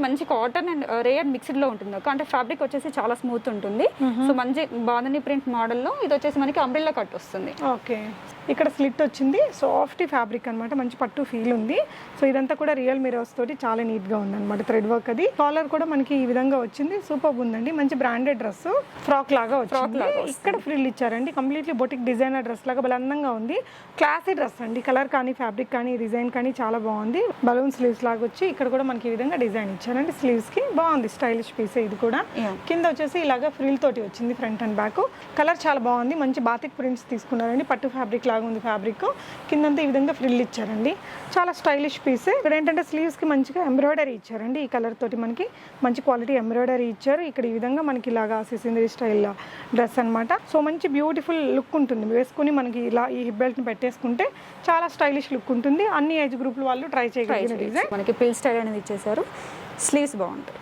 మంచి cotton and rayon mixed లో ఉంటుంది అంటే ఫ్యాబ్రిక్ వచ్చేసి చాలా స్మూత్ ఉంటుంది. సో మంచి బాందని ప్రింట్ మోడల్లో ఇది వచ్చేసి మనకి అంబ్రెల్లా కట్ వస్తుంది. ఓకే, ఇక్కడ స్లిట్ వచ్చింది, సాఫ్ట్ ఫ్యాబ్రిక్ అనమాట, మంచి పట్టు ఫీల్ ఉంది. సో ఇదంతా కూడా రియల్ మిరర్స్ తోటి చాలా నీట్ గా ఉంది అనమాట. థ్రెడ్ వర్క్ అది, కాలర్ కూడా మనకి ఈ విధంగా వచ్చింది. సూపర్ ఉందండి, మంచి బ్రాండెడ్ డ్రెస్, ఫ్రాక్ లాగా వచ్చింది. ఇక్కడ ఫ్రిల్ ఇచ్చారండి, కంప్లీట్లీ బొటిక్ డిజైనర్ డ్రెస్ లాగా బల అందంగా ఉంది. క్లాసీ డ్రెస్ అండి, కలర్ కానీ ఫ్యాబ్రిక్ కానీ డిజైన్ కానీ చాలా బాగుంది. బలూన్ స్లీవ్స్ లాగా వచ్చి ఇక్కడ కూడా మనకి ఈ విధంగా డిజైన్ ఇచ్చారండి. స్లీవ్స్ కి బాగుంది, స్టైలిష్ పీస్ ఇది కూడా. కింద వచ్చేసి ఇలాగా ఫ్రిల్ తోటి వచ్చింది ఫ్రంట్ అండ్ బ్యాక్. కలర్ చాలా బాగుంది, మంచి బాతిక్ ప్రింట్స్ తీసుకున్నారండి. పట్టు ఫ్యాబ్రిక్ లాగా ఉంది ఫ్యాబ్రిక్. కిందంతా ఈ విధంగా ఫ్రిల్ ఇచ్చారండి, చాలా స్టైలిష్ పీస్. ఇక్కడ ఏంటంటే స్లీవ్స్ కి మంచిగా ఎంబ్రాయిడరీ ఇచ్చారండి. ఈ కలర్ తోటి మనకి మంచి క్వాలిటీ ఎంబ్రాయిడరీ ఇచ్చారు. ఇక్కడ ఈ విధంగా మనకి ఇలాగా సిసిందరీ స్టైల్ డ్రెస్ అనమాట. సో మంచి బ్యూటిఫుల్ లుక్ ఉంటుంది, వేసుకుని మనకి ఇలా ఈ హిప్ బెల్ట్ ని పెట్టేసుకుంటే చాలా స్టైలిష్ లుక్ ఉంటుంది. అన్ని ఏజ్ గ్రూప్ వాళ్ళు ట్రై చేయగలిగిన డిజైన్. మనకి పిల్ స్టైల్ అనేది ఇచ్చేసారు. స్లీవ్స్ బాగుంటాయి.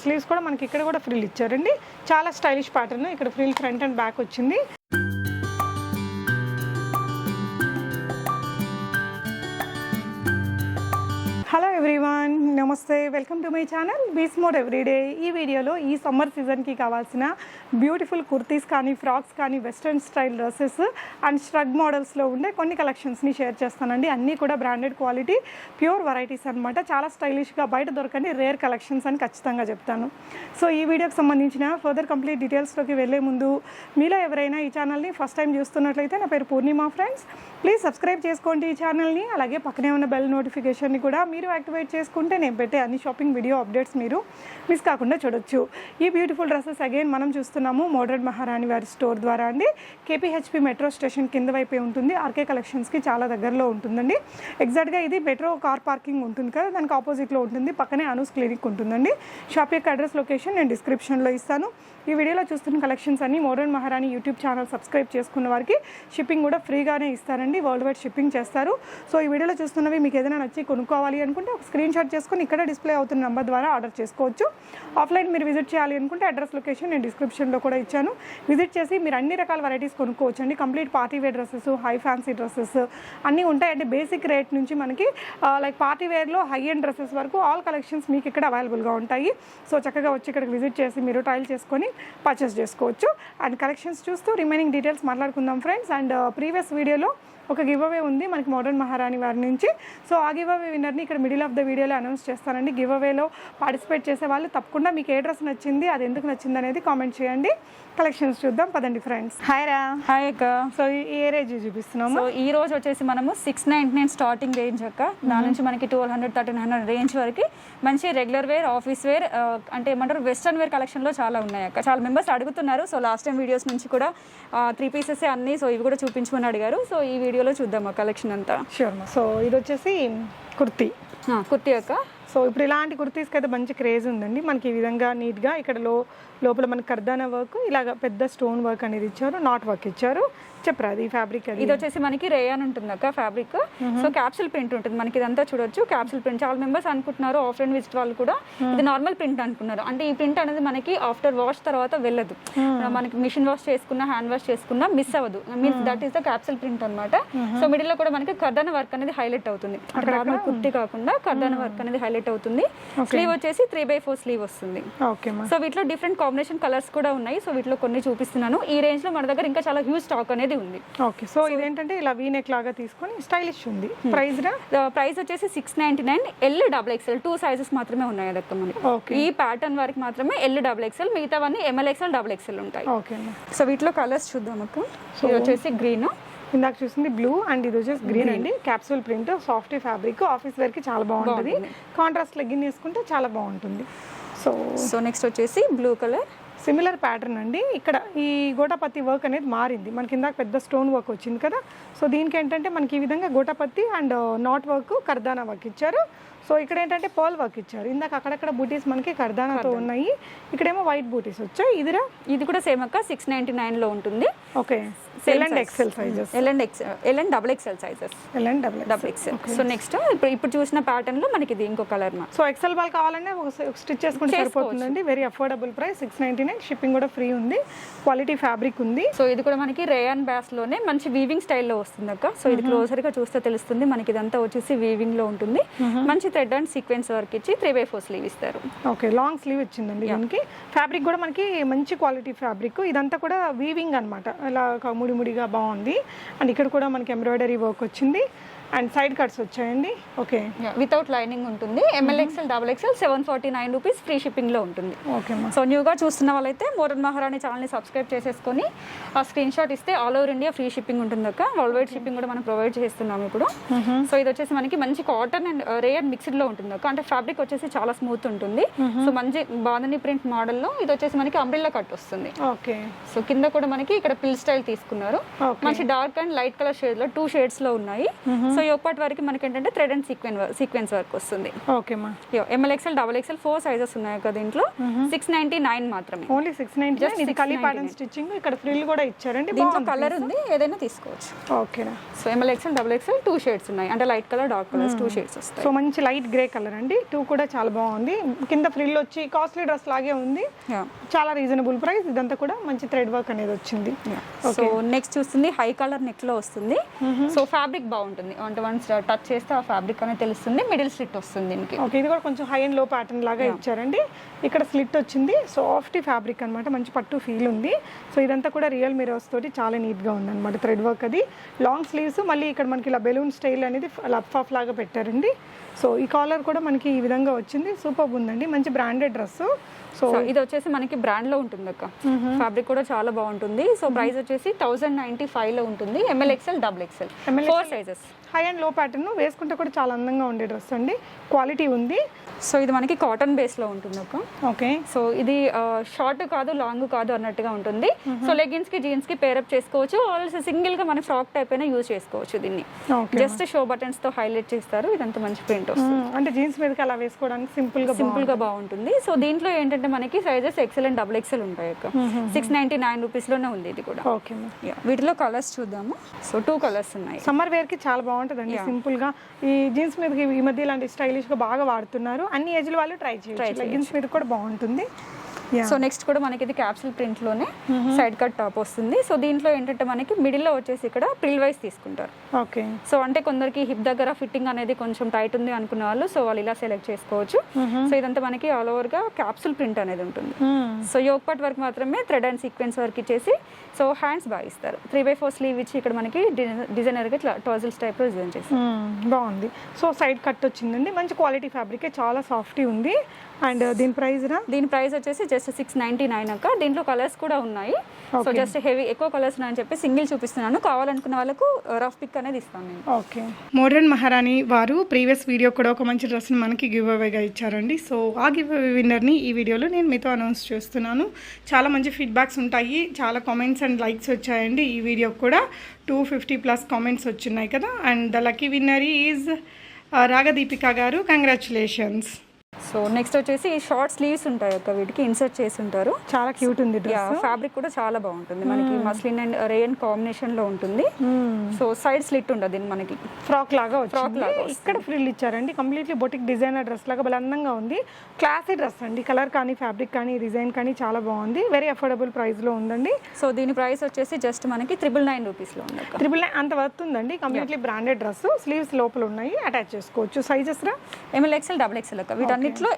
స్లీవ్స్ కూడా మనకి ఇక్కడ కూడా ఫ్రిల్ ఇచ్చారండి, చాలా స్టైలిష్ ప్యాటర్న్. ఇక్కడ ఫ్రిల్ ఫ్రంట్ అండ్ బ్యాక్ వచ్చింది. హలో ఎవ్రీవన్, నమస్తే, వెల్కమ్ టు మై ఛానల్ బీస్ మోడ్ ఎవ్రీడే. ఈ వీడియోలో ఈ సమ్మర్ సీజన్కి కావాల్సిన బ్యూటిఫుల్ కుర్తీస్ కానీ, ఫ్రాక్స్ కానీ, వెస్ట్రన్ స్టైల్ డ్రెస్సెస్ అండ్ స్ట్రగ్ మోడల్స్లో ఉండే కొన్ని కలెక్షన్స్ని షేర్ చేస్తానండి. అన్నీ కూడా బ్రాండెడ్ క్వాలిటీ, ప్యూర్ వెరైటీస్ అనమాట. చాలా స్టైలిష్గా, బయట దొరకని రేర్ కలెక్షన్స్ అని ఖచ్చితంగా చెప్తాను. సో ఈ వీడియోకి సంబంధించిన ఫర్దర్ కంప్లీట్ డీటెయిల్స్లోకి వెళ్ళే ముందు మీలో ఎవరైనా ఈ ఛానల్ని ఫస్ట్ టైం చూస్తున్నట్లయితే, నా పేరు పూర్ణిమ ఫ్రెండ్స్, ప్లీజ్ సబ్స్క్రైబ్ చేసుకోండి ఈ ఛానల్ని. అలాగే పక్కనే ఉన్న బెల్ నోటిఫికేషన్ని కూడా మీరు యాక్టివేట్ చేసుకుంటే నేను పెట్టే అన్ని షాపింగ్ వీడియో అప్డేట్స్ మీరు మిస్ కాకుండా చూడొచ్చు. ఈ బ్యూటిఫుల్ డ్రెస్సెస్ అగైన్ మనం చూస్తున్నాము మోడర్న్ మహారాణి వారి స్టోర్ ద్వారా అండి. కేపీహెచ్పి మెట్రో స్టేషన్ కింద వైపే ఉంటుంది, ఆర్కే కలెక్షన్స్కి చాలా దగ్గరలో ఉంటుందండి. ఎగ్జాక్ట్గా ఇది మెట్రో కార్ పార్కింగ్ ఉంటుంది కదా, దానికి ఆపోజిట్లో ఉంటుంది. పక్కనే అనూస్ క్లినిక్ ఉంటుందండి. షాప్ యొక్క అడ్రస్, లొకేషన్ నేను డిస్క్రిప్షన్లో ఇస్తాను. ఈ వీడియోలో చూస్తున్న కలెక్షన్స్ అన్ని మోడర్న్ మహారాణి యూట్యూబ్ ఛానల్ సబ్స్క్రైబ్ చేసుకున్న వారికి షిప్పింగ్ కూడా ఫ్రీగానే ఇస్తారండి, వరల్డ్ వైడ్ షిప్పింగ్ చేస్తారు. సో ఈ వీడియోలో చూస్తున్నవి మీకు ఏదైనా నచ్చి కొనుక్కోవాలి అనుకుంటే ఒక స్క్రీన్ షాట్ చేసుకొని ఇక్కడ డిస్ప్లే అవుతున్న నెంబర్ ద్వారా ఆర్డర్ చేసుకోవచ్చు. ఆఫ్లైన్ మీరు విజిట్ చేయాలి అనుకుంటే అడ్రస్, లొకేషన్ నేను డిస్క్రిప్షన్లో కూడా ఇచ్చాను. విజిట్ చేసి మీరు అన్ని రకాల వెరైటీస్ కొనుక్కోవచ్చు అండి. Complete party wear dresses, high fancy dresses అన్నీ ఉంటాయండి. బేసిక్ రేట్ నుంచి మనకి లైక్ పార్టీ వేర్లో హై ఎండ్ డ్రెస్సెస్ వరకు ఆల్ కలెక్షన్స్ మీకు ఇక్కడ అవైలబుల్గా ఉంటాయి. సో చక్కగా వచ్చి ఇక్కడికి విజిట్ చేసి మీరు ట్రయల్ చేసుకొని పర్చేస్ చేసుకోవచ్చు. అండ్ కలెక్షన్స్ చూస్తూ రిమైనింగ్ డీటెయిల్స్ మాట్లాడుకుందాం ఫ్రెండ్స్. అండ్ ప్రీవియస్ వీడియోలో ఒక గివ్ అవే ఉంది మనకి మోడర్న్ మహారాణి వారి నుంచి. సో ఆ గివ్ అవే విన్నర్ని ఇక్కడ మిడిల్ ఆఫ్ ద వీడియోలో అనౌన్స్ చేస్తానండి. గివ్ అవేలో పార్టిసిపేట్ చేసే వాళ్ళు తప్పకుండా మీకు ఏ డ్రెస్ నచ్చింది, అది ఎందుకు నచ్చింది అనేది కామెంట్ చేయండి. కలెక్షన్స్ చూద్దాం పదండి ఫ్రెండ్స్. హాయ్ రా. హాయ్ అక్క. సో ఏ రేంజ్ చూపిస్తున్నాము? సో ఈ రోజు వచ్చేసి మనము 699 స్టార్టింగ్ రేంజ్ అక్క, దాని నుంచి మనకి 1200, 1300 రేంజ్ వరకు మంచి రెగ్యులర్ వేర్, ఆఫీస్ వేర్ అంటే ఏమంటారు వెస్ట్రన్ వేర్ కలెక్షన్లో చాలా ఉన్నాయి అక్క. చాలా మెంబర్స్ అడుగుతున్నారు. సో లాస్ట్ టైం వీడియోస్ నుంచి కూడా 3 పీసెస్ అన్నీ, సో ఇవి కూడా చూపించమని అడిగారు. సో ఈ వీడియోలో చూద్దాం ఆ కలెక్షన్ అంతా. షూర్. సో ఇది వచ్చేసి కుర్తీ అక్క. సో ఇప్పుడు ఇలాంటి కుర్తీస్కి అయితే మంచి క్రేజ్ ఉందండి. మనకి ఈ విధంగా నీట్గా ఇక్కడ లోపల మనకి కర్దానా వర్క్, ఇలాగ పెద్ద స్టోన్ వర్క్ అనేది ఇచ్చారు, నాట్ వర్క్ ఇచ్చారు. చెప్పరా అది ఫ్యాబ్రిక్? ఇది వచ్చేసి మనకి రేయాన్ ఉంటుంది అక్క ఫ్యాబ్రిక్. సో క్యాప్సూల్ ప్రింట్ ఉంటుంది మనకి, ఇదంతా చూడొచ్చు క్యాప్సూల్ ప్రింట్. చాలా మెంబర్స్ అనుకుంటున్నారు, ఆఫ్లైన్ విజిట్ వాళ్ళు కూడా ఇది నార్మల్ ప్రింట్ అనుకున్నారు. అంటే ఈ ప్రింట్ అనేది మనకి ఆఫ్టర్ వాష్ తర్వాత వెళ్ళదు, మనకి మిషన్ వాష్ చేసుకున్నా, హ్యాండ్ వాష్ చేసుకున్నా మిస్ అవ్వదు. Means that is the capsule print అనమాట. సో మిడిల్ లో కూడా మనకి కర్దానా వర్క్ అనేది హైలైట్ అవుతుంది, నార్మల్ కుర్తి కాకుండా కర్దానా వర్క్ అనేది హైలైట్ అవుతుంది. స్లీవ్ వచ్చేసి 3/4 స్లీవ్ వస్తుంది. సో వీటిలో డిఫరెంట్ కాంబినేషన్ కలర్స్ కూడా ఉన్నాయి. సో వీటిలో కొన్ని చూపిస్తున్నాను. ఈ రేంజ్ లో మన దగ్గర ఇంకా చాలా హ్యూజ్ స్టాక్ అనేది ఉంది. ఓకే. సో ఇదేంటంటే ఇలా వీ నెక్ లాగా తీసుకొని స్టైలిష్ ఉంది. ప్రైస్ వచ్చేసి 699, L/XL 2 సైజెస్ మాత్రమే ఉన్నాయి అదక్క మనకి. ఈ ప్యాటర్న్ వరకు మాత్రమే L/XL, మిగతావన్నీ ML/XL, XXL ఉంటాయి. సో వీటిలో కలర్స్ చూద్దాం అక్క. ఇది వచ్చేసి గ్రీన్, ఇందాక చూసింది బ్లూ, అండ్ ఇది వచ్చేసి గ్రీన్ అండి. Capsule print, soft fabric, office wear కి చాలా బాగుంటుంది. కాంట్రాస్ట్ లెగ్గిన్ వేసుకుంటే చాలా బాగుంటుంది. సో నెక్స్ట్ వచ్చేసి బ్లూ కలర్, సిమిలర్ ప్యాటర్న్ అండి. ఇక్కడ ఈ గోటాపత్తి వర్క్ అనేది మారింది. మనకి ఇందాక పెద్ద స్టోన్ వర్క్ వచ్చింది కదా, సో దీనికి ఏంటంటే మనకి ఈ విధంగా గోటాపత్తి అండ్ నాట్ వర్క్, కర్దానా వర్క్ ఇచ్చారు. సో ఇక్కడ ఏంటంటే పర్ల్ వర్క్ ఇచ్చారు. ఇందాక అక్కడక్కడ బూటీస్ మనకి కర్దానాతో ఉన్నాయి, ఇక్కడేమో వైట్ బూటీస్ వచ్చాయి. ఇది కూడా సేమ్ అక్క 699 లో ఉంటుంది. Okay. L and XL sizes, L and double XL sizes, L and double XL. So next ఇప్పుడు చూసిన ప్యాటర్న్ లో మనకి ఇది ఇంకో కలర్ మా. సో ఎక్సెల్ వాళ్ళు కావాలంటే ఒక స్టిచ్ చేసుకుంటే సరిపోతుందండి. Very affordable price, 699. షిప్పింగ్ కూడా ఫ్రీ ఉంది. క్వాలిటీ ఫ్యాబ్రిక్ ఉంది. సో ఇది కూడా మనకి రేయాన్ బ్యాస్ లోనే మంచి వీవింగ్ స్టైల్లో వస్తుంది అక్క. సో ఇది క్లోజర్ గా చూస్తే తెలుస్తుంది మనకి. ఇదంతా వచ్చేసి వీవింగ్ లో ఉంటుంది. మంచి థ్రెడ్ అండ్ సీక్వెన్స్ వర్క్ ఇచ్చి 3/4 స్లీవ్ ఇస్తారు. ఓకే, లాంగ్ స్లీవ్ ఇచ్చిందండి దీనికి. ఫ్యాబ్రిక్ కూడా మనకి మంచి క్వాలిటీ ఫ్యాబ్రిక్. ఇదంతా కూడా వీవింగ్ అనమాట, ఇలా ముడిముడిగా బాగుంది. అండ్ ఇక్కడ కూడా మనకి ఎంబ్రాయిడరీ వర్క్ వచ్చింది అండ్ సైడ్ కట్స్ వచ్చాయండి. ఓకే, వితౌట్ లైనింగ్ ఉంటుంది. ML XL double XL 749 rupees free shipping లో ఉంటుంది. ఓకే. సో న్యూగా చూస్తున్న వాళ్ళైతే మోడర్న్ మహారాణి ఛానల్ని సబ్స్క్రైబ్ చేసేసుకొని ఆ స్క్రీన్ షాట్ ఇస్తే all over India free shipping ఉంటుంది అక్క. వరల్డ్ వైడ్ షిప్పింగ్ కూడా మనం ప్రొవైడ్ చేస్తున్నాము ఇప్పుడు. సో ఇది వచ్చేసి మనకి మంచి కాటన్ అండ్ రేయర్ మిక్స్డ్ లో ఉంటుంది అక్క. అంటే ఫ్యాబ్రిక్ వచ్చేసి చాలా స్మూత్ ఉంటుంది. సో మంచి బాందని ప్రింట్ మోడల్లో ఇది వచ్చేసి మనకి అంబ్రెల్లా కట్ వస్తుంది. ఓకే. సో కింద కూడా మనకి ఇక్కడ పిల్ స్టైల్ తీసుకున్నారు. మంచి dark and light colour shade లో 2 షేడ్స్ లో ఉన్నాయి. సో ఈ ఒకటి వరకు మనకి ఏంటంటే థ్రెడ్ అండ్ సీక్వెన్స్ వర్క్ వస్తుంది. ఓకే మా. ML XL double XL 4 sizes ఉన్నాయి కదా దీంట్లో. 699 మాత్రమే. ఓన్లీ 699. ఇది కలీ ప్యాటర్న్ స్టిచ్చింగ్. ఇక్కడ ఫ్రిల్ కూడా ఇచ్చారండి. దీంట్లో కలర్ ఉంది, ఏదైనా తీసుకోవచ్చు. ఓకేనా. So ML XL double XL 2 shades ఉన్నాయి. అంటే light colour dark colours 2 shades వస్తాయి. సో మంచి లైట్ గ్రే కలర్ అండి. 2 కూడా చాలా బాగుంది. కింద ఫ్రిల్ వచ్చి కాస్ట్లీ డ్రెస్ లాగే ఉంది. చాలా రీజనబుల్ ప్రైస్. ఇదంతా కూడా మంచి థ్రెడ్ వర్క్ అనేది వచ్చింది. సో నెక్స్ట్ చూస్తుంది హై కలర్ నెక్ లో వస్తుంది. సో ఫ్యాబ్రిక్ బాగుంటుంది. అంటే వన్స్ టచ్ చేస్తే ఆ ఫ్యాబ్రిక్ అనేది తెలుస్తుంది. మిడిల్ స్లిట్ వస్తుంది దీనికి. ఓకే, ఇది కూడా కొంచెం హై అండ్ లో ప్యాటర్న్ లాగా ఇచ్చారండి. ఇక్కడ స్లిట్ వచ్చింది. సాఫ్ట్ ఫ్యాబ్రిక్ అనమాట. మంచి పట్టు ఫీల్ ఉంది. సో ఇదంతా కూడా రియల్ మిరర్స్ తోటి చాలా నీట్ గా ఉంది అనమాట. థ్రెడ్ వర్క్ అది. లాంగ్ స్లీవ్స్, మళ్ళీ ఇక్కడ మనకి ఇలా బెలూన్ స్టైల్ అనేది లఫ్ లాగా పెట్టారండి. సో ఈ కాలర్ కూడా మనకి ఈ విధంగా వచ్చింది. సూపర్ ఉందండి. మంచి బ్రాండెడ్ డ్రెస్. సో ఇది వచ్చేసి మనకి బ్రాండ్ లో ఉంటుంది అక్క. ఫ్యాబ్రిక్ కూడా చాలా బాగుంటుంది. సో ప్రైస్ వచ్చేసి 1095 లో ఉంటుంది. ML XL double XL 4 sizes. High and లో ప్యాటర్న్ వేసుకుంటే కూడా చాలా అందంగా ఉండే డ్రెస్ అండి. క్వాలిటీ ఉంది. సో ఇది మనకి కాటన్ బేస్ లో ఉంటుంది అక్క. ఓకే. సో ఇది షార్ట్ కాదు లాంగ్ కాదు అన్నట్టుగా ఉంటుంది. సో లెగిన్స్ కి జీన్స్ కి పేరప్ చేసుకోవచ్చు. ఆల్సో సింగిల్ గా మన ఫ్రాక్ టైప్ అయినా యూజ్ చేసుకోవచ్చు దీన్ని. జస్ట్ షో బటన్స్ తో హైలైట్ చేస్తారు. ఇదంతా మంచి ప్రింట్ వస్తుంది. అంటే జీన్స్ మీదకి అలా వేసుకోవడానికి సింపుల్ గా బాగుంటుంది. సో దీంట్లో ఏంటంటే మనకి sizes XL and double XL ఉంటాయి అక్క. 699 రూపీస్ లోనే ఉంది ఇది కూడా. ఓకే. వీటిలో కలర్స్ చూద్దాము. సో 2 కలర్స్ ఉన్నాయి. సమ్మర్ వేర్ కి చాలా బాగుంటుందండి. సింపుల్ గా ఈ జీన్స్ మీదకి ఈ మధ్య ఇలాంటి స్టైలిష్ గా బాగా వాడుతున్నారు. అన్ని ఏజ్ వాళ్ళు ట్రై చేయొచ్చు. లెగ్గిన్స్ మీద కూడా బాగుంటుంది. సో నెక్స్ట్ కూడా మనకి ఇది క్యాప్సూల్ ప్రింట్ లోనే సైడ్ కట్ టాప్ వస్తుంది. సో దీంట్లో ఏంటంటే మనకి మిడిల్ లో వచ్చేసి ఇక్కడ ప్రిల్ వైస్ తీసుకుంటారు. ఓకే. సో అంటే కొందరికి హిప్ దగ్గర ఫిట్టింగ్ అనేది కొంచెం టైట్ ఉంది అనుకున్న వాళ్ళు సో వాళ్ళు ఇలా సెలెక్ట్ చేసుకోవచ్చు. సో ఇదంతా మనకి ఆల్ ఓవర్ గా క్యాప్సూల్ ప్రింట్ అనేది ఉంటుంది. సో యోక్ పార్ట్ వర్క్ మాత్రమే థ్రెడ్ అండ్ సీక్వెన్స్ వర్క్ ఇచ్చేసి సో హ్యాండ్స్ బాగా ఇస్తారు. 3/4 స్లీవ్ ఇచ్చి ఇక్కడ మనకి డిజైనర్ గా ఇట్లా టోజల్స్ టైప్ లో డిజైన్ చేస్తారు. బాగుంది. సో సైడ్ కట్ వచ్చిందండి. మంచి క్వాలిటీ ఫ్యాబ్రిక్, చాలా సాఫ్ట్ ఉంది. అండ్ దీని ప్రైస్ వచ్చేసి జస్ట్ 699 అక్క. దీంట్లో కలర్స్ కూడా ఉన్నాయి. సో జస్ట్ హెవీ ఎక్కువ కలర్స్ ఉన్నాయని చెప్పి సింగిల్ చూపిస్తున్నాను. కావాలనుకున్న వాళ్ళకు రఫ్ పిక్ అనేది ఇస్తాను నేను. ఓకే. మోడర్న్ మహారాణి వారు ప్రీవియస్ వీడియో కూడా ఒక మంచి డ్రెస్ని మనకి గివ్ అవేగా ఇచ్చారండి. సో ఆ గివ్ అవే విన్నర్ని ఈ వీడియోలో నేను మీతో అనౌన్స్ చేస్తున్నాను. చాలా మంచి ఫీడ్బ్యాక్స్ ఉంటాయి. చాలా కామెంట్స్ అండ్ లైక్స్ వచ్చాయండి. ఈ వీడియోకి కూడా 250+ కామెంట్స్ వచ్చినాయి కదా. And the lucky winner is Ragadeepika గారు. కంగ్రాచులేషన్స్. సో నెక్స్ట్ వచ్చేసి షార్ట్ స్లీవ్స్ ఉంటాయి అక్క. వీటికి ఇన్సర్ట్ చేసి ఉంటారు. చాలా క్యూట్ ఉంది. ఫ్యాబ్రిక్ కూడా చాలా బాగుంటుంది. మనకి మస్లిన్ అండ్ రేయన్ కాంబినేషన్ లో ఉంటుంది. సో సైడ్ స్లిట్ ఉండదు మనకి. ఫ్రాక్ లాగా ఇక్కడ ఫ్రిల్ ఇచ్చారండి. కంప్లీట్లీ బొటిక్ డిజైనర్ డ్రెస్ లాగా భలే అందంగా ఉంది. క్లాసీ డ్రెస్ అండి. కలర్ కానీ ఫ్యాబ్రిక్ కానీ డిజైన్ కానీ చాలా బాగుంది. వెరీ అఫోర్డబుల్ ప్రైస్ లో ఉందండి. సో దీని ప్రైస్ వచ్చేసి జస్ట్ మనకి 999 రూపీస్ లో ఉంది. 999 అంత వర్త్ ఉందండి. Completely branded dress. స్లీవ్స్ లోపల ఉన్నాయి. అటాచ్ చేసుకోవచ్చు. సైజెస్ రా ML XL డబుల్ XL అక్క. వీటన్నిటిలో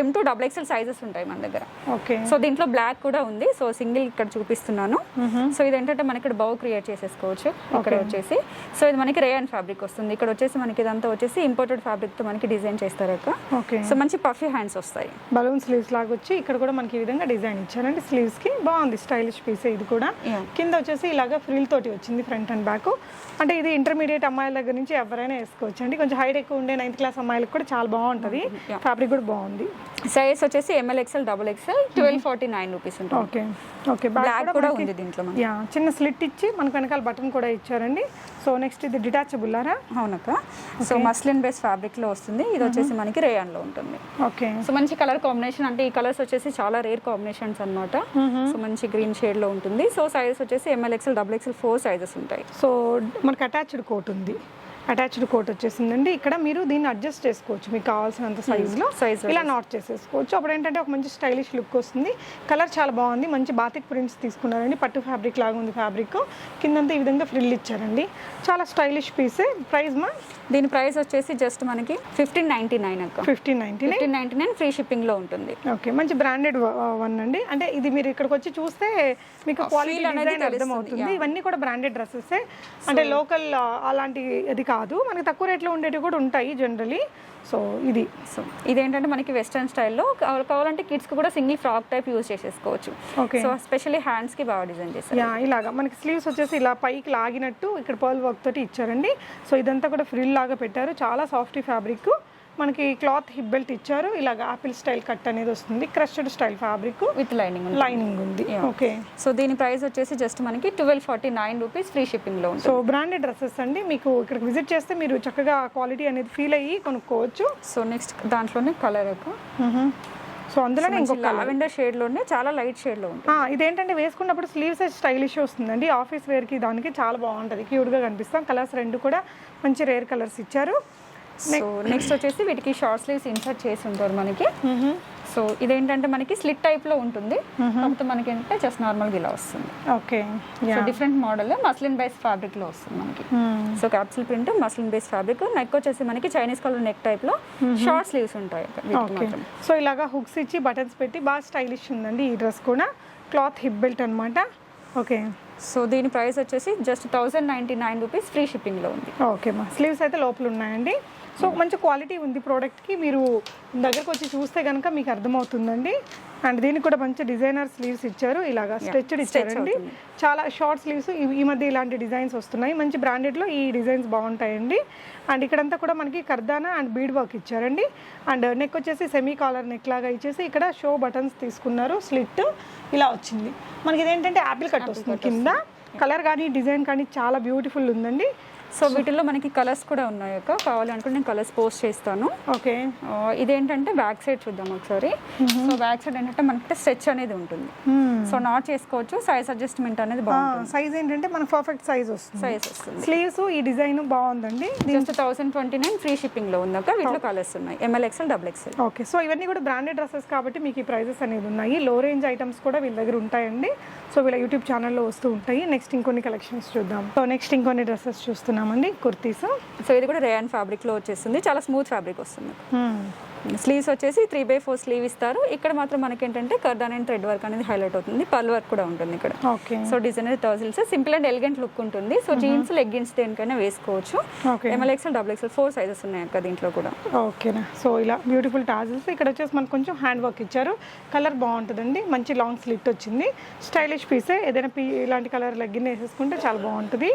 M to double XL sizes ఉంటాయి మన దగ్గర. ఓకే. సో దీంట్లో బ్లాక్ కూడా ఉంది. సో సింగిల్ ఇక్కడ చూపిస్తున్నాను. సో ఇది ఏంటంటే మనకి ఇక్కడ బౌ క్రియేట్ చేసేసుకోవచ్చు. ఇక్కడ వచ్చేసి సో ఇది మనకి రేయన్ ఫ్యాబ్రిక్ వస్తుంది. ఇక్కడ వచ్చేసి మనకి ఇదంతా వచ్చేసి ఇంపోర్టెడ్ ఫ్యాబ్రిక్ తో మనకి డిజైన్ చేస్తారు అక్క. ఓకే. సో మంచి పఫీ హ్యాండ్స్ వస్తాయి. బలూన్ స్లీవ్స్ లాగా వచ్చి ఇక్కడ కూడా మనకి ఈ విధంగా డిజైన్ ఇచ్చారండి. స్లీవ్స్ కి బాగుంది. స్టైలిష్ పీస్ ఇది కూడా. కింద వచ్చేసి ఇలాగా ఫ్రిల్ తోటి వచ్చింది ఫ్రంట్ అండ్ బ్యాక్. అంటే ఇది ఇంటర్మీడియట్ అమ్మాయిల దగ్గర నుంచి ఎవరైనా వేసుకోవచ్చు అండి. కొంచెం హైట్ ఎక్కువ ఉండే 9th క్లాస్ అమ్మాయిలకు కూడా చాలా బాగుంటుంది. ఫ్యాబ్రిక్ కూడా బాగుంది. సైజ్ వచ్చేసి M L XL double XL 1249 rupees ఉంటుంది. Okay okay. బ్లాక్ కూడా ఉంది దీంట్లో మనకి. యా, చిన్న స్లిట్ ఇచ్చి మనకు వెనకాల బటన్ కూడా ఇచ్చారండి. సో నెక్స్ట్ ఇది డిటాచబుల్ ఆరా? అవునక్క. సో మస్లిన్ బేస్ ఫ్యాబ్రిక్ లో వస్తుంది. ఇది వచ్చేసి మనకి రేయాన్ లో ఉంటుంది. ఓకే. సో మంచి కలర్ కాంబినేషన్, అంటే ఈ కలర్స్ వచ్చేసి చాలా రేర్ కాంబినేషన్స్ అన్నమాట. సో మంచి గ్రీన్ షేడ్ లో ఉంటుంది. సో సైజెస్ వచ్చేసి M L XL double XL 4 sizes ఉంటాయి. సో మనకి అటాచ్డ్ కోట్ ఉంది. అటాచ్డ్ కోట్ వచ్చేసిందండి. ఇక్కడ మీరు దీన్ని అడ్జస్ట్ చేసుకోవచ్చు మీకు కావాల్సినంత సైజులో. ఇలా నాట్ చేసేసుకోవచ్చు. అప్పుడు ఏంటంటే ఒక మంచి స్టైలిష్ లుక్ వస్తుంది. కలర్ చాలా బాగుంది. మంచి బాతిక్ ప్రింట్స్ తీసుకున్నారండి. పట్టు ఫ్యాబ్రిక్ లాగా ఉంది ఫ్యాబ్రిక్. కిందంతా ఈ విధంగా ఫ్రిల్ ఇచ్చారండి. చాలా స్టైలిష్ పీసే. ప్రైస్ మా దీని ప్రైస్ వచ్చేసి జస్ట్ మనకి 1599 అక్క. 1599 ఫ్రీ షిప్పింగ్ లో ఉంటుంది. ఓకే, మంచి బ్రాండెడ్ వన్ అండి. అంటే ఇది మీరు ఇక్కడికి వచ్చి చూస్తే మీకు క్వాలిటీ అనేది అర్థమవుతుంది. ఇవన్నీ కూడా బ్రాండెడ్ డ్రెస్సెస్. అంటే లోకల్ అలాంటి ఇది కాదు, మనకి తక్కువ రేట్లో ఉండేవి కూడా ఉంటాయి జనరలీ. సో ఇదేంటంటే మనకి వెస్టర్న్ స్టైల్లో కావాలంటే కిడ్స్ కి కూడా సింగిల్ ఫ్రాక్ టైప్ యూజ్ చేసేసుకోవచ్చు. ఓకే. సో ఎస్పెషల్లీ హ్యాండ్స్ కి బాగా డిజైన్ చేశారు. యా, ఇలాగా మనకి స్లీవ్స్ వచ్చేసి ఇలా పైకి లాగినట్టు ఇక్కడ పర్ల్ వర్క్ తోటి ఇచ్చారండి. సో ఇదంతా కూడా ఫ్రిల్ లాగా పెట్టారు. చాలా సాఫ్ట్ ఫ్యాబ్రిక్. మనకి క్లాత్ హిప్ బెల్ట్ ఇచ్చారు. ఇలాగ ఆపిల్ స్టైల్ కట్ అనేది వస్తుంది. Crusted style fabric with lining ఉంది. ఓకే. సో దీని ప్రైస్ వచ్చేసి జస్ట్ మనకి 1249 రూపీస్ ఫ్రీ షిప్పింగ్ లో ఉంటుంది. సో బ్రాండెడ్ డ్రెస్సెస్ అండి. మీకు ఇక్కడికి విజిట్ చేస్తే మీరు చక్కగా క్వాలిటీ అనేది ఫీల్ అయ్యి కొనుక్కోవచ్చు. సో నెక్స్ట్ దాంట్లోనే కలర్ సో అందులోనే ఇంకొక లావెండర్ షేడ్ లోనే చాలా లైట్ షేడ్ లో ఉంటుంది. ఇదేంటంటే వేసుకున్నప్పుడు స్లీవ్స్ స్టైలిష్ వస్తుందండి. ఆఫీస్ వేర్ కి దానికి చాలా బాగుంటుంది. క్యూట్ గా కనిపిస్తాం. కలర్స్ రెండు కూడా మంచి రేర్ కలర్స్ ఇచ్చారు. సో నెక్స్ట్ వచ్చేసి వీటికి షార్ట్ స్లీవ్స్ ఇన్సర్ట్ చేసి ఉంటారు మనకి. సో ఇదేంటంటే మనకి స్లిట్ టైప్ లో ఉంటుంది. కాకపోతే మనకి ఏంటంటే జస్ట్ నార్మల్ గా ఇలా వస్తుంది. Okay. So different model muslin base fabric లో వస్తుంది మనకి. So capsule print muslin base fabric. Neck వచ్చేసి మనకి చైనీస్ కలర్ నెక్ టైప్ లో షార్ట్ స్లీవ్స్ ఉంటాయి. సో ఇలాగా హుక్స్ ఇచ్చి బటన్స్ పెట్టి బాగా స్టైలిష్ ఉందండి ఈ డ్రెస్ కూడా. క్లాత్ హిప్ బెల్ట్ అనమాట. ఓకే. సో దీని ప్రైస్ వచ్చేసి జస్ట్ 1099 రూపీస్ ఫ్రీ షిప్పింగ్ లో ఉంది. ఓకే మా, స్లీవ్స్ అయితే లోపల ఉన్నాయండి. సో మంచి క్వాలిటీ ఉంది ప్రోడక్ట్కి. మీరు దగ్గరకు వచ్చి చూస్తే కనుక మీకు అర్థమవుతుందండి. అండ్ దీనికి కూడా మంచి డిజైనర్ స్లీవ్స్ ఇచ్చారు. ఇలాగా స్ట్రెచ్డ్ ఇచ్చారండి. చాలా షార్ట్ స్లీవ్స్ ఈ మధ్య ఇలాంటి డిజైన్స్ వస్తున్నాయి. మంచి బ్రాండెడ్లో ఈ డిజైన్స్ బాగుంటాయండి. అండ్ ఇక్కడంతా కూడా మనకి కర్దానా అండ్ బీడ్ వర్క్ ఇచ్చారండి. అండ్ నెక్ వచ్చేసి సెమీ కాలర్ నెక్ లాగా ఇచ్చేసి ఇక్కడ షో బటన్స్ తీసుకున్నారు. స్లిట్ ఇలా వచ్చింది. మనకి ఇదేంటంటే యాపిల్ కట్ వస్తుంది కింద. కలర్ కానీ డిజైన్ కానీ చాలా బ్యూటిఫుల్ ఉందండి. సో వీటిల్లో మనకి కలర్స్ కూడా ఉన్నాయి అక్క. కావాలనుకుంటే నేను కలర్స్ పోస్ట్ చేస్తాను. ఓకే. ఇదేంటంటే బ్యాక్ సైడ్ చూద్దాం ఒకసారి. సో బ్యాక్ సైడ్ ఏంటంటే మనకి స్ట్రెచ్ అనేది ఉంటుంది. సో నాట్ చేసుకోవచ్చు. సైజ్ అడ్జస్ట్మెంట్ అనేది బాగుంటుంది. సైజ్ ఏంటంటే మనకు పర్ఫెక్ట్ సైజ్ వస్తుంది. స్లీవ్స్ ఈ డిజైన్ బాగుందండి. జస్ట్ 1029 ఫ్రీ షిప్పింగ్ లో ఉంది అక్క. వీటిలో కలర్స్ ఉన్నాయి ML XL double XL. Okay. So ఇవన్నీ కూడా బ్రాండెడ్ డ్రెస్సెస్ కాబట్టి మీకు ఈ ప్రైజెస్ అనేది ఉన్నాయి. లో రేంజ్ ఐటమ్స్ కూడా వీళ్ళ దగ్గర ఉంటాయండి. సో వీళ్ళ యూట్యూబ్ ఛానల్లో వస్తూ ఉంటాయి. నెక్స్ట్ ఇంకొన్ని కలెక్షన్స్ చూద్దాం. సో నెక్స్ట్ ఇంకొన్ని డ్రెస్సెస్ చూస్తున్నామండి. కుర్తీస్. సో ఇది కూడా రేయాన్ ఫ్యాబ్రిక్ లో వచ్చేస్తుంది. చాలా స్మూత్ ఫ్యాబ్రిక్ వస్తుంది. స్లీవ్స్ వచ్చేసి 3/4 స్లీవ్ ఇస్తారు. ఇక్కడ మాత్రం మనకి ఏంటంటే కర్దాన్ అండ్ థ్రెడ్ వర్క్ అనేది హైలైట్ అవుతుంది. పర్ల్ వర్క్ కూడా ఉంటుంది ఇక్కడ. ఓకే. సో డిజైనర్ టర్జిల్స్ సింపుల్ అండ్ ఎలిగెంట్ లుక్ ఉంటుంది. సో జీన్స్ లెగ్గిన్స్ దేనికైనా వేసుకోవచ్చు. M L XL double XL 4 sizes ఉన్నాయి అక్క దీంట్లో కూడా. ఓకేనా. సో ఇలా బ్యూటిఫుల్ టాజిల్స్. ఇక్కడ వచ్చేసి మనకు కొంచెం హ్యాండ్ వర్క్ ఇచ్చారు. కలర్ బాగుంటుందండి. మంచి లాంగ్ స్లిట్ వచ్చింది. స్టైలిష్ పీసే. ఏదైనా ఇలాంటి కలర్ లెగ్గిన్ వేసేసుకుంటే చాలా బాగుంటుంది.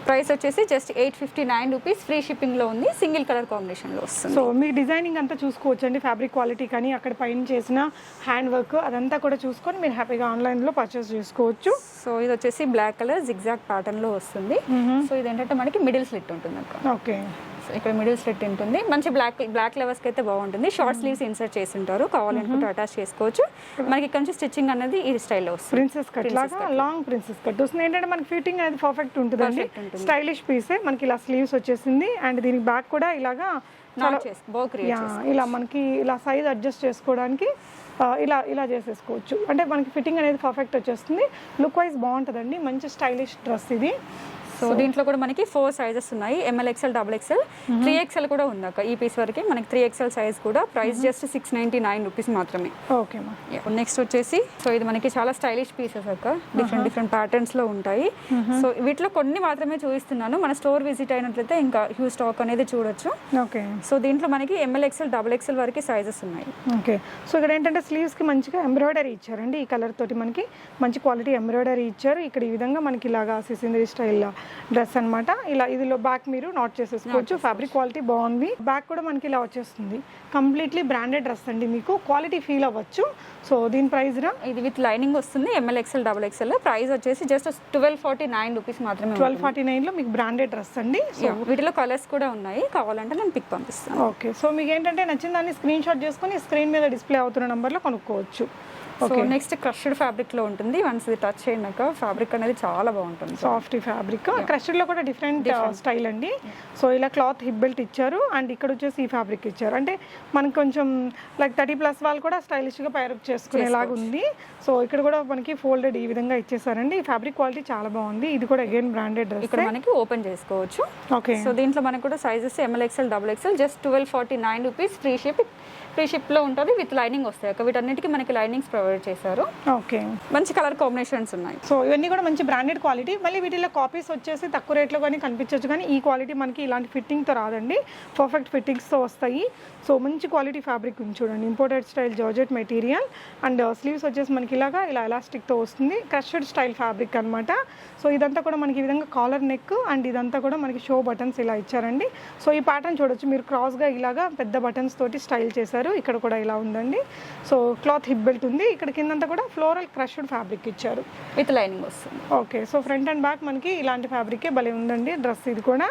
ప్రైస్ వచ్చేసి జస్ట్ 859 రూపీస్ ఫ్రీ షిప్పింగ్ లో ఉంది. సింగిల్ కలర్ కాంబినేషన్ లో వస్తుంది. సో మీ డిజైనింగ్ అంతా చూసుకోవచ్చు అండి. ఫ్యాబ్రిక్ క్వాలిటీ కానీ అక్కడ పైన చేసిన హ్యాండ్ వర్క్ అదంతా కూడా చూసుకొని మీరు హ్యాపీగా ఆన్లైన్లో పర్చేస్ చేసుకోవచ్చు. సో ఇది వచ్చేసి బ్లాక్ కలర్ జిగ్జాగ్ ప్యాటర్న్ లో వస్తుంది. సో ఇదేంటంటే మనకి మిడిల్ స్లిట్ ఉంటుంది అక్క. ఓకే. ఇక్కడ మిడిల్ స్లిట్ ఉంటుంది. మంచి బ్లాక్ లెవర్స్ కి అయితే బాగుంటుంది. షార్ట్ స్లీవ్స్ ఇన్సర్ట్ చేసి ఉంటారు. కావాలనుకుంటే అటాచ్ చేసుకోవచ్చు. మనకి ఇక్కడ నుంచి స్టిచ్చింగ్ అనేది ఈ స్టైల్లో వస్తుంది. ప్రిన్సెస్ కట్ లాగా లాంగ్ ప్రిన్సెస్ కట్ వస్తుంది. ఏంటంటే మనకి ఫిట్టింగ్ అనేది పర్ఫెక్ట్ ఉంటుందండి. స్టైలిష్ పీసే. మనకి ఇలా స్లీవ్స్ వచ్చేసింది. అండ్ దీనికి బ్యాక్ కూడా ఇలాగా ఇలా మనకి ఇలా సైజ్ అడ్జస్ట్ చేసుకోవడానికి ఇలా చేసేసుకోవచ్చు. అంటే మనకి ఫిట్టింగ్ అనేది పర్ఫెక్ట్ వచ్చేస్తుంది. లుక్ వైజ్ బాగుంటుందండి. మంచి స్టైలిష్ డ్రెస్ ఇది. సో దీంట్లో కూడా మనకి 4 సైజెస్ ఉన్నాయి. ML XL double XL 3XL కూడా ఉంది అక్క. ఈ పీస్ వరకు మనకి 3XL సైజ్ కూడా. ప్రైస్ జస్ట్ 699 రూపీస్ మాత్రమే. ఓకే మా. నెక్స్ట్ వచ్చేసి సో ఇది మనకి చాలా స్టైలిష్ పీసెస్ అక్క. డిఫరెంట్ ప్యాటర్న్స్ లో ఉంటాయి. సో వీటిలో కొన్ని మాత్రమే చూపిస్తున్నాను. మన స్టోర్ విజిట్ అయినట్లయితే ఇంకా హ్యూజ్ స్టాక్ అనేది చూడొచ్చు. ఓకే. సో దీంట్లో మనకి ఎంఎల్ ఎక్స్ఎల్ డబుల్ ఎక్స్ఎల్ వరకు సైజెస్ ఉన్నాయి. ఓకే. సో ఇక్కడ ఏంటంటే స్లీవ్స్ కి మంచిగా ఎంబ్రాయిడరీ ఇచ్చారండి. ఈ కలర్ తోటి మనకి మంచి క్వాలిటీ ఎంబ్రాయిడరీ ఇచ్చారు. ఇక్కడ ఈ విధంగా మనకి ఇలాగా సిసిందరీ స్టైల్ డ్రెస్ అన్నమాట. ఇలా ఇదిలో బ్యాక్ మీరు నాట్ చేసేసుకోవచ్చు. ఫ్యాబ్రిక్ క్వాలిటీ బాగుంది. బ్యాక్ కూడా మనకి ఇలా వచ్చేస్తుంది. కంప్లీట్లీ బ్రాండెడ్ డ్రెస్ అండి, మీకు క్వాలిటీ ఫీల్ అవ్వచ్చు. సో దీని ప్రైస్ రా ఇది విత్ లైనింగ్ వస్తుంది. ML XL XXL ప్రైస్ వచ్చేసి జస్ట్ 1249 రూపీస్ మాత్రమే. 1249 లో మీకు బ్రాండెడ్ డ్రెస్ అండి. సో వీటిలో కలర్స్ కూడా ఉన్నాయి, కావాలంటే నేను పిక్ పంపిస్తాను. ఓకే, సో మీకు ఏంటంటే నచ్చిన దాన్ని స్క్రీన్ షాట్ చేసుకొని స్క్రీన్ మీద డిస్ప్లే అవుతున్న నంబర్లో కొనుక్కోవచ్చు. సో నెక్స్ట్ క్రష్డ్ ఫ్యాబ్రిక్ లో ఉంటుంది. వన్స్ ఇది టచ్ అయినాక ఫ్యాబ్రిక్ అనేది చాలా బాగుంటుంది. Soft fabric. క్రష్డ్ లో కూడా డిఫరెంట్ స్టైల్ అండి. సో ఇలా క్లాత్ హిప్ బెల్ట్ ఇచ్చారు అండ్ ఇక్కడ వచ్చేసి ఈ ఫ్యాబ్రిక్ ఇచ్చారు. అంటే మనకి కొంచెం లైక్ 30+ వాళ్ళు కూడా స్టైలిష్ గా పైరప్ చేసుకునేలాగా ఉంది. సో ఇక్కడ కూడా మనకి ఫోల్డెడ్ ఈ విధంగా ఇచ్చేసారండి. ఈ ఫ్యాబ్రిక్ క్వాలిటీ చాలా బాగుంది. ఇది కూడా అగైన్ బ్రాండెడ్ డ్రెస్. ఇక్కడ మనకి ఓపెన్ చేసుకోవచ్చు. ఓకే, సో దీంట్లో మనకి కూడా sizes ML XL XXL just 1249 rupees. Free ship లో ఉంటుంది, విత్ లైనింగ్ వస్తాయి. వీటన్నిటికీ మనకి లైనింగ్స్ ప్రొవైడ్ చేశారు. ఓకే, మంచి కలర్ కాంబినేషన్స్ ఉన్నాయి. సో ఇవన్నీ కూడా మంచి బ్రాండెడ్ క్వాలిటీ. మళ్ళీ వీటిలో కాపీస్ వచ్చేసి తక్కువ రేట్లో కానీ కనిపించవచ్చు, కానీ ఈ క్వాలిటీ మనకి ఇలాంటి ఫిట్టింగ్తో రాదండి. పర్ఫెక్ట్ ఫిట్టింగ్స్తో వస్తాయి. సో మంచి క్వాలిటీ ఫ్యాబ్రిక్ ఉంది చూడండి. Imported style georgette material and sleeves వచ్చేసి మనకి ఇలా ఎలాస్టిక్తో వస్తుంది. క్రష్డ్ స్టైల్ ఫ్యాబ్రిక్ అనమాట. సో ఇదంతా కూడా మనకి ఈ విధంగా కాలర్ నెక్ అండ్ ఇదంతా కూడా మనకి షో బటన్స్ ఇలా ఇచ్చారండి. సో ఈ ప్యాటర్న్ చూడొచ్చు మీరు, క్రాస్గా ఇలాగా పెద్ద బటన్స్ తోటి స్టైల్ చేశారు. ఇక్కడ కూడా ఇలా ఉందండి. సో క్లాత్ హిప్ బెల్ట్ ఉంది. ఇక్కడ కిందంతా కూడా ఫ్లోరల్ క్రష్డ్ ఫ్యాబ్రిక్ ఇచ్చారు, విత్ లైనింగ్ వస్తుంది. Okay, so front and back మనకి ఇలాంటి ఫ్యాబ్రికే భలే ఉందండి డ్రెస్. ఇది కూడా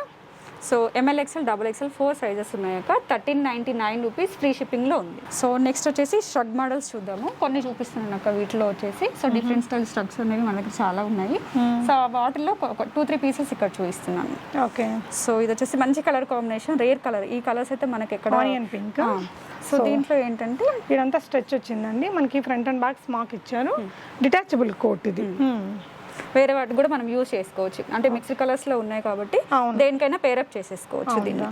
so ML XL XXL 4 sizes ఉన్నాయక 1399 రూపీస్ ఫ్రీ షిప్పింగ్ లో ఉంది. సో నెక్స్ట్ వచ్చేసి స్ట్రగ్ మోడల్స్ చూద్దాము. కొన్ని చూపిస్తున్నాను అక్క వీటిలో వచ్చేసి. సో డిఫరెంట్ స్టైల్ స్ట్రగ్స్ అనేవి మనకి చాలా ఉన్నాయి. సో వాటిల్లో 2-3 పీసెస్ ఇక్కడ చూపిస్తున్నాను. ఓకే, సో ఇది వచ్చేసి మంచి కలర్ కాంబినేషన్, రేర్ కలర్. ఈ కలర్స్ అయితే మనకి ఎక్కడ ఆనియన్ పింక్. సో దీంట్లో ఏంటంటే ఇదంతా స్ట్రెచ్ వచ్చిందండి. మనకి ఫ్రంట్ అండ్ బ్యాక్ స్మాక్ ఇచ్చారు. డిటాచబుల్ కోట్ ఇది. వేరే వాటికి కూడా మనం యూజ్ చేసుకోవచ్చు. అంటే మిక్స్డ్ కలర్స్ లో ఉన్నాయి కాబట్టి దేనికైనా పేరప్ చేసేసుకోవచ్చు దీన్ని.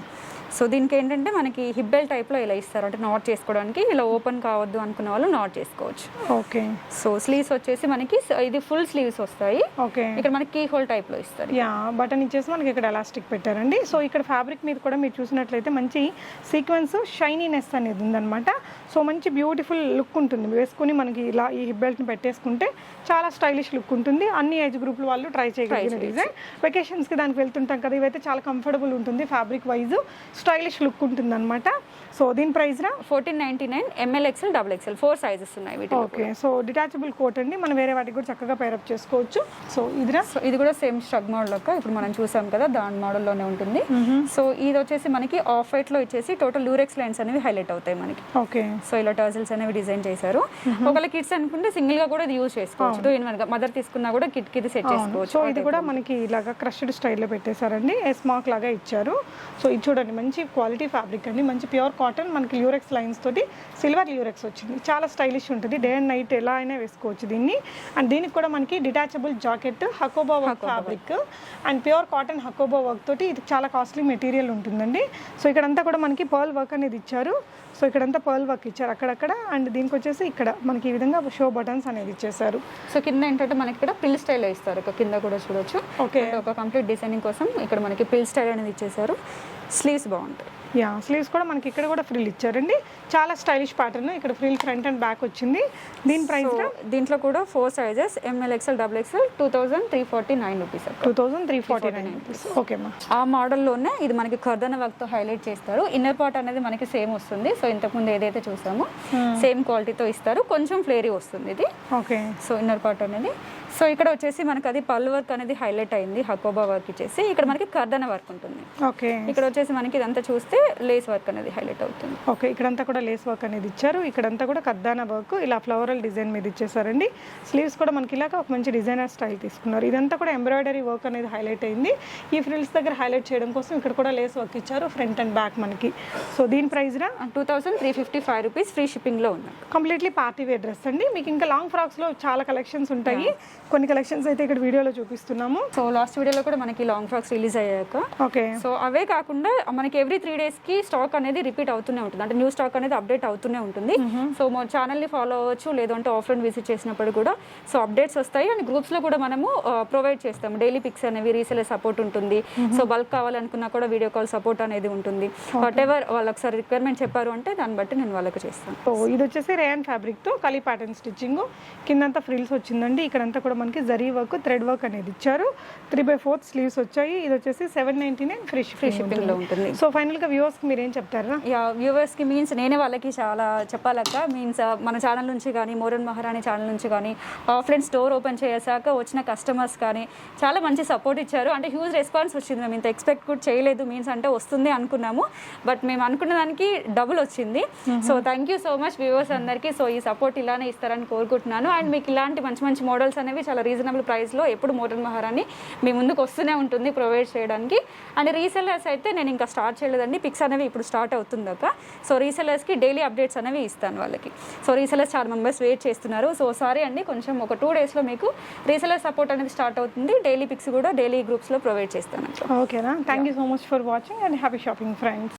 సో దీనికి ఏంటంటే మనకి హిప్ బెల్ట్ టైప్లో ఇలా ఇస్తారు. అంటే నాట్ చేసుకోవడానికి ఇలా ఓపెన్ కావద్దు అనుకున్న వాళ్ళు నాట్ చేసుకోవచ్చు. ఓకే, సో స్లీవ్స్ వచ్చేసి మనకి ఇది ఫుల్ స్లీవ్స్ వస్తాయి. ఓకే, ఇక్కడ మనకి కీ హోల్ టైప్లో ఇస్తారు. యా, బటన్ ఇచ్చేసి మనకి ఇక్కడ ఎలాస్టిక్ పెట్టారండి. సో ఇక్కడ ఫ్యాబ్రిక్ మీద కూడా మీరు చూసినట్లయితే మంచి సీక్వెన్స్ షైనీనెస్ అనేది ఉందన్నమాట. సో మంచి బ్యూటిఫుల్ లుక్ ఉంటుంది. వేసుకుని మనకి ఇలా ఈ హిప్ బెల్ట్ని పెట్టేసుకుంటే చాలా స్టైలిష్ లుక్ ఉంటుంది. అన్ని ఏజ్ గ్రూప్ వాళ్ళు ట్రై చేయగలిగిన డిజైన్. వెకేషన్స్కి దానికి వెళ్తుంటాం కదా, ఇవైతే చాలా కంఫర్టబుల్ ఉంటుంది. ఫ్యాబ్రిక్ వైజ్ స్టైలిష్ లుక్ ఉంటుంది అనమాట. సో దీని ప్రైస్ రా 1499 ML XL XXL 4 సైజెస్ ఉన్నాయి వీటిలో. ఓకే, సో డిటాచబుల్ కోట్ అండి. మనం వేరే వాటికి కూడా చక్కగా పేరప్ చేసుకోవచ్చు. సో ఇది కూడా సేమ్ స్ట్రగ్ మోడల్ లెక్క ఇప్పుడు మనం చూసాం కదా, దాని మోడల్లోనే ఉంటుంది. సో ఇది వచ్చేసి మనకి ఆఫ్ వైట్ లో ఇచ్చేసి టోటల్ లూరెక్స్ లైన్స్ అనేవి హైలైట్ అవుతాయి మనకి. ఓకే, సో ఇలా టర్జిల్స్ అనేవి డిజైన్ చేశారు. ఒకవేళ కిడ్స్ అనుకుంటే సింగిల్ గా కూడా ఇది యూజ్ చేసుకోవచ్చు. 2-in-1 గా మదర్ తీసుకున్నా కూడా కిడ్ కి ఇది సెట్ చేసుకోవచ్చు. సో ఇది కూడా మనకి ఇలాగా క్రష్డ్ స్టైల్లో పెట్టేశారండి. స్మాక్ లాగా ఇచ్చారు. సో ఇది చూడండి మంచి క్వాలిటీ ఫ్యాబ్రిక్ అండి. మంచి ప్యూర్ కాటన్. మనకి ల్యూరెక్స్ లైన్స్ తోటి సిల్వర్ ల్యూరెక్స్ వచ్చింది. చాలా స్టైలిష్ ఉంటుంది. డే అండ్ నైట్ ఎలా అయినా వేసుకోవచ్చు దీన్ని. అండ్ దీనికి కూడా మనకి detachable jacket Hakoba work fabric and pure cotton Hakoba work తోటి ఇది చాలా కాస్ట్లీ మెటీరియల్ ఉంటుందండి. సో ఇక్కడంతా కూడా మనకి పర్ల్ వర్క్ అనేది ఇచ్చారు. సో ఇక్కడంతా పర్ల్ వర్క్ ఇచ్చారు అక్కడక్కడ. అండ్ దీనికి వచ్చేసి ఇక్కడ మనకి ఈ విధంగా షో బటన్స్ అనేది ఇచ్చేసారు. సో కింద ఏంటంటే మనకి ఇక్కడ పిల్ స్టైల్ ఇస్తారు. కింద కూడా చూడొచ్చు. ఓకే, ఒక కంప్లీట్ డిజైనింగ్ కోసం ఇక్కడ మనకి పిల్ స్టైల్ అనేది ఇచ్చేసారు. స్లీవ్స్ బాగుంటాయి. యా, స్లీవ్స్ కూడా మనకి ఇక్కడ కూడా ఫ్రిల్ ఇచ్చారండి. చాలా స్టైలిష్ ప్యాటర్న్. ఇక్కడ ఫ్రిల్ ఫ్రంట్ అండ్ బ్యాక్ వచ్చింది. దీని ప్రైస్ దీంట్లో కూడా 4 sizes ML XL XXL 2349 rupees. 2349 rupees. Okay మా, ఆ మోడల్లోనే ఇది మనకి కర్దన వర్క్ తో హైలైట్ చేస్తారు. ఇన్నర్ పార్ట్ అనేది మనకి సేమ్ వస్తుంది. సో ఇంతకుముందు ఏదైతే చూసామో సేమ్ క్వాలిటీతో ఇస్తారు. కొంచెం ఫ్లేరీ వస్తుంది ఇది. ఓకే, సో ఇన్నర్ పార్ట్ అనేది. సో ఇక్కడ వచ్చేసి మనకి అది పల్ వర్క్ అనేది హైలైట్ అయింది. హకోబా వర్క్ ఇచ్చేసి ఇక్కడ మనకి కర్దన వర్క్ ఉంటుంది. ఓకే, ఇక్కడ వచ్చేసి మనకి ఇదంతా చూస్తే లేస్ వర్క్ అనేది హైలైట్ అవుతుంది. ఓకే, ఇక్కడంతా కూడా లేస్ వర్క్ అనేది ఇచ్చారు. ఇక్కడంతా కూడా కర్దానా వర్క్ ఇలా ఫ్లవరల్ డిజైన్ మీద ఇచ్చేసారండి. స్లీవ్స్ కూడా మనకి ఇలాగ ఒక మంచి డిజైనర్ స్టైల్ తీసుకున్నారు. ఇదంతా కూడా ఎంబ్రాయిడరీ వర్క్ అనేది హైలైట్ అయింది. ఈ ఫ్రిల్స్ దగ్గర హైలైట్ చేయడం కోసం ఇక్కడ కూడా లేస్ వర్క్ ఇచ్చారు ఫ్రంట్ అండ్ బ్యాక్ మనకి. సో దీని ప్రైస్ రా 2355 రూపీస్ ఫ్రీ షిప్పింగ్ లో ఉన్నాయి. కంప్లీట్లీ పార్టీ వేర్ డ్రెస్ అండి. మీకు ఇంకా లాంగ్ ఫ్రాక్స్ లో చాలా కలెక్షన్స్ ఉంటాయి. కొన్ని కలెక్షన్స్ అయితే ఇక్కడ వీడియోలో చూపిస్తున్నాము. సో లాస్ట్ వీడియోలో కూడా మనకి లాంగ్ ఫ్రాక్స్ రిలీజ్ అయ్యాక. ఓకే, సో అవే కాకుండా మనకి ఎవ్రీ 3 డేస్కి స్టాక్ అనేది రిపీట్ అవుతూనే ఉంటుంది, అంటే న్యూ స్టాక్ అనేది అప్డేట్ అవుతూనే ఉంటుంది. సో మా ఛానల్ని ఫాలో అవ్వచ్చు, లేదంటే ఆఫ్లైన్ విజిట్ చేసినప్పుడు కూడా సో అప్డేట్స్ వస్తాయి. అండ్ గ్రూప్స్లో కూడా మనము ప్రొవైడ్ చేస్తాము డైలీ పిక్స్ అనేవి, రీసెలర్ సపోర్ట్ ఉంటుంది. సో బల్క్ కావాలనుకున్నా కూడా వీడియో కాల్ సపోర్ట్ అనేది ఉంటుంది. వాట్ ఎవర్ వాళ్ళు ఒకసారి రిక్వైర్మెంట్ చెప్పారు అంటే దాన్ని బట్టి నేను వాళ్ళకి చేస్తాను. సో ఇది వచ్చేసి రేయన్ ఫ్యాబ్రిక్తో కలీ ప్యాటర్న్ స్టిచ్చింగ్, కిందంతా ఫ్రిల్స్ వచ్చిందండి. ఇక్కడంతా కూడా మనకి జరీ వర్క్, థ్రెడ్ వర్క్ అనేది ఇచ్చారు. 3/4 స్లీవ్స్ వచ్చాయి. ఇది వచ్చేసి 799 ఫ్రీ షిప్పింగ్ లో ఉంటుంది. సో ఫైనల్గా వ్యూవర్స్కి మీరు ఏం చెప్తారా? వ్యూవర్స్కి మీన్స్ నేనే వాళ్ళకి చాలా చెప్పాలక్క, మీన్స్ మన ఛానల్ నుంచి కానీ మోడర్న్ మహారాణి ఛానల్ నుంచి కానీ ఆఫ్లైన్ స్టోర్ ఓపెన్ చేసాక వచ్చిన కస్టమర్స్ కానీ చాలా మంచి సపోర్ట్ ఇచ్చారు. అంటే హ్యూజ్ రెస్పాన్స్ వచ్చింది, మేము ఇంత ఎక్స్పెక్ట్ కూడా చేయలేదు. మీన్స్ అంటే వస్తుంది అనుకున్నాము, బట్ మేము అనుకున్న దానికి డబుల్ వచ్చింది. So thank you so much viewers అందరికీ. సో ఈ సపోర్ట్ ఇలానే ఇస్తారని కోరుకుంటున్నాను. అండ్ మీకు ఇలాంటి మంచి మంచి మోడల్స్ అనేవి చాలా రీజనబుల్ ప్రైస్లో ఎప్పుడు మోడర్న్ మహారాణి మీ ముందుకు వస్తూనే ఉంటుంది ప్రొవైడ్ చేయడానికి. అండ్ రీసెల్లర్స్ అయితే నేను ఇంకా స్టార్ట్ చేయలేదండి, పిక్స్ అనేవి ఇప్పుడు స్టార్ట్ అవుతుందాక. సో రీసెల్లర్స్కి డైలీ అప్డేట్స్ అనేవి ఇస్తాను వాళ్ళకి. సో రీసెల్లర్స్ చాలా మెంబర్స్ వెయిట్ చేస్తున్నారు. సో సారీ అండి, కొంచెం ఒక 2 డేస్లో మీకు రీసెల్లర్ సపోర్ట్ అనేది స్టార్ట్ అవుతుంది. డైలీ పిక్స్ కూడా డైలీ గ్రూప్స్లో ప్రొవైడ్ చేస్తాను. ఓకేనా? Thank you so much for watching and happy shopping friends.